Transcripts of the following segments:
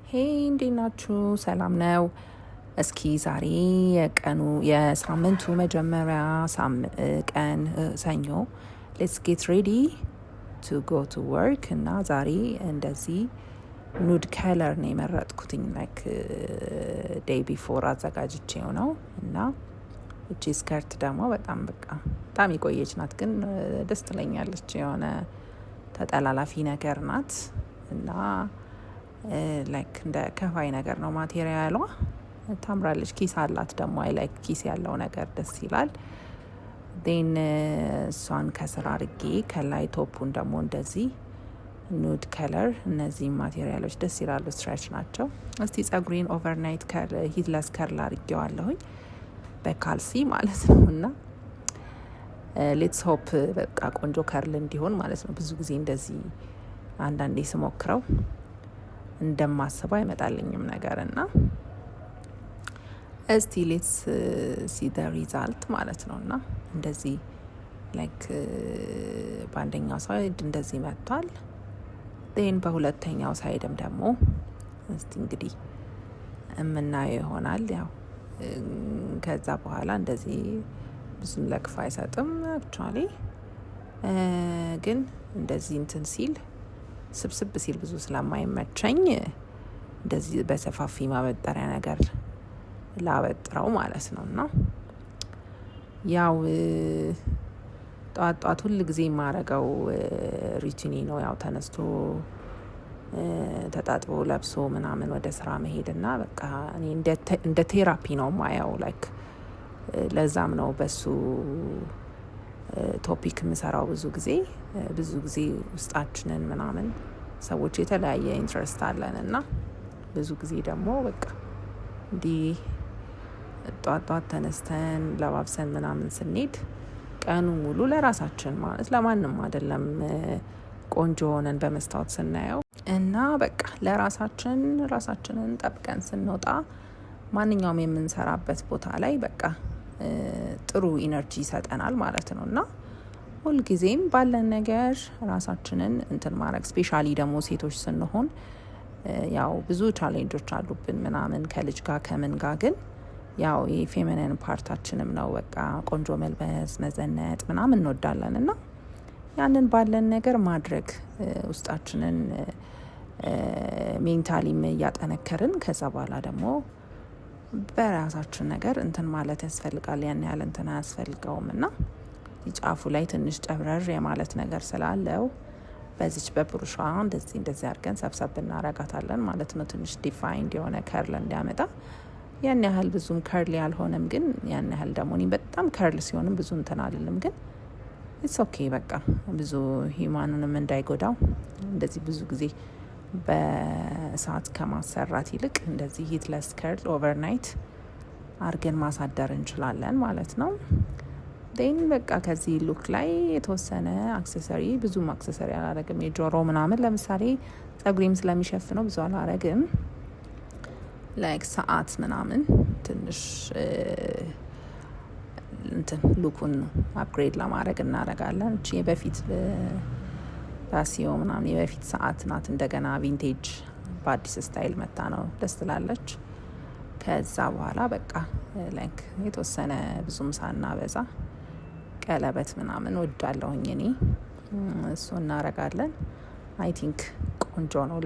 ሄይ እንዴት ናችሁ? ሰላም ነው? እስኪ ዛሬ የሳምንቱ መጀመሪያ ቀን ሰኞ ሌትስ ጌት ሬዲ ቱ ጎ ቱ ወርክ እና ዛሬ እንደዚህ ኑድ ከለር ነው የመረጥኩትኝ ላይክ ዴይ ቢፎር አዘጋጅቼው ነው እና እቺ ስከርት ደግሞ በጣም የቆየች ናት፣ ግን ደስ ትለኛለች። የሆነ ተጠላላፊ ነገር ናት እና ላይክ እንደ ከፋይ ነገር ነው ማቴሪያሏ። ታምራለች። ኪስ አላት ደግሞ አይ ላይክ ኪስ ያለው ነገር ደስ ይላል። ዴን እሷን ከስር አርጌ ከላይ ቶፑን ደግሞ እንደዚህ ኑድ ከለር። እነዚህ ማቴሪያሎች ደስ ይላሉ፣ ስትሬች ናቸው። እስቲ ጸጉሬን ኦቨርናይት ሂትለስ ከርል አርጌዋለሁኝ በካልሲ ማለት ነው እና ሌትስ ሆፕ በቃ ቆንጆ ከርል እንዲሆን ማለት ነው። ብዙ ጊዜ እንደዚህ አንዳንዴ ስሞክረው እንደማስበው አይመጣልኝም ነገር እና እስቲ ሌትስ ሲ ደ ሪዛልት ማለት ነው። እና እንደዚህ ላይክ በአንደኛው ሳይድ እንደዚህ መጥቷል። ዴን በሁለተኛው ሳይድም ደግሞ እስቲ እንግዲህ የምናየው ይሆናል። ያው ከዛ በኋላ እንደዚህ ብዙም ለክፍ አይሰጥም አክቹዋሊ፣ ግን እንደዚህ እንትን ሲል ስብስብ ሲል ብዙ ስለማይመቸኝ እንደዚህ በሰፋፊ ማበጠሪያ ነገር ላበጥረው ማለት ነው። እና ያው ጠዋት ሁል ጊዜ የማረገው ሩቲኒ ነው። ያው ተነስቶ ተጣጥቦ ለብሶ ምናምን ወደ ስራ መሄድና በቃ እኔ እንደ ቴራፒ ነው ማየው ላይክ ለዛም ነው በሱ ቶፒክ የምሰራው። ብዙ ጊዜ ውስጣችንን ምናምን ሰዎች የተለያየ ኢንትረስት አለን እና ብዙ ጊዜ ደግሞ በቃ እንዲህ ጧት ተነስተን ለባብሰን ምናምን ስንሄድ ቀኑ ሙሉ ለራሳችን ማለት ለማንም አይደለም ቆንጆ ሆነን በመስታወት ስናየው እና በቃ ራሳችንን ጠብቀን ስንወጣ ማንኛውም የምንሰራበት ቦታ ላይ በቃ ጥሩ ኢነርጂ ይሰጠናል ማለት ነው። እና ሁልጊዜም ባለን ነገር ራሳችንን እንትን ማድረግ ስፔሻሊ ደግሞ ሴቶች ስንሆን ያው ብዙ ቻሌንጆች አሉብን ምናምን ከልጅ ጋር ከምን ጋር፣ ግን ያው የፌሚኒን ፓርታችንም ነው በቃ ቆንጆ መልበስ መዘነጥ ምናምን እንወዳለን እና ያንን ባለን ነገር ማድረግ ውስጣችንን ሜንታሊም እያጠነከርን ከዛ በኋላ ደግሞ በራሳችን ነገር እንትን ማለት ያስፈልጋል። ያን ያህል እንትን አያስፈልገውም እና ጫፉ ላይ ትንሽ ጨብረር የማለት ነገር ስላለው በዚች በብሩሿ እንደዚህ አድርገን ሰብሰብ እናረጋታለን ማለት ነው። ትንሽ ዲፋይንድ የሆነ ከርል እንዲያመጣ። ያን ያህል ብዙም ከርል ያልሆነም ግን ያን ያህል ደግሞ እኔ በጣም ከርል ሲሆንም ብዙ እንትን አልልም፣ ግን ኢትስ ኦኬ በቃ ብዙ ሂማኑንም እንዳይጎዳው እንደዚህ ብዙ ጊዜ በእሳት ከማሰራት ይልቅ እንደዚህ ሂትለስ ከርል ኦቨርናይት አርገን ማሳደር እንችላለን ማለት ነው። ዴን በቃ ከዚህ ሉክ ላይ የተወሰነ አክሰሰሪ፣ ብዙም አክሰሰሪ አላረግም። የጆሮ ምናምን ለምሳሌ ጸጉሬም ስለሚሸፍነው ብዙ አላረግም። ላይክ ሰዓት ምናምን ትንሽ እንትን ሉኩን አፕግሬድ ለማድረግ እናረጋለን። እቺ የበፊት ራሲዮ ምናምን የበፊት ሰዓት ናት። እንደገና ቪንቴጅ በአዲስ ስታይል መታ ነው፣ ደስ ትላለች። ከዛ በኋላ በቃ ላይክ የተወሰነ ብዙም ሳናበዛ ቀለበት ምናምን ወዳለሁኝ እኔ እሱ እናረጋለን። አይ ቲንክ ቆንጆ ነው።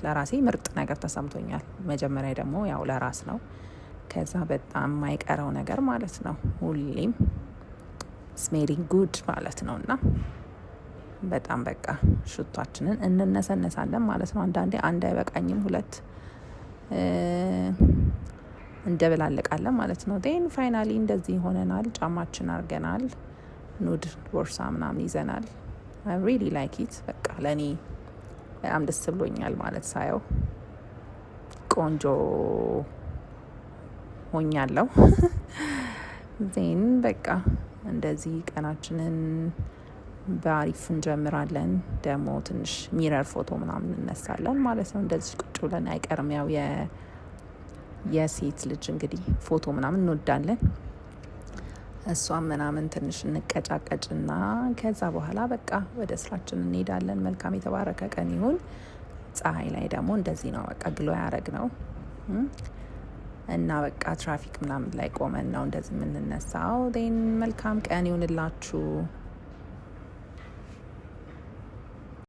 ለራሴ ምርጥ ነገር ተሰምቶኛል። መጀመሪያ ደግሞ ያው ለራስ ነው። ከዛ በጣም የማይቀረው ነገር ማለት ነው ሁሌም ስሜሊንግ ጉድ ማለት ነው። እና በጣም በቃ ሽቷችንን እንነሰነሳለን ማለት ነው። አንዳንዴ አንድ አይበቃኝም፣ ሁለት እንደበላለቃለን ማለት ነው። ዴን ፋይናሊ እንደዚህ ሆነናል። ጫማችን አርገናል፣ ኑድ ቦርሳ ምናምን ይዘናል። አይ ሪሊ ላይክ ኢት። በቃ ለእኔ በጣም ደስ ብሎኛል ማለት ሳየው ቆንጆ ሆኛለሁ። ዜን በቃ እንደዚህ ቀናችንን በአሪፍ እንጀምራለን። ደግሞ ትንሽ ሚረር ፎቶ ምናምን እነሳለን ማለት ነው። እንደዚህ ቁጭ ብለን አይቀርም። ያው የሴት ልጅ እንግዲህ ፎቶ ምናምን እንወዳለን። እሷም ምናምን ትንሽ እንቀጫቀጭና ከዛ በኋላ በቃ ወደ ስራችን እንሄዳለን። መልካም የተባረከ ቀን ይሁን። ፀሐይ ላይ ደግሞ እንደዚህ ነው በቃ ግሎ ያረግ ነው እና በቃ ትራፊክ ምናምን ላይ ቆመን ነው እንደዚህ የምንነሳው። መልካም ቀን ይሁንላችሁ።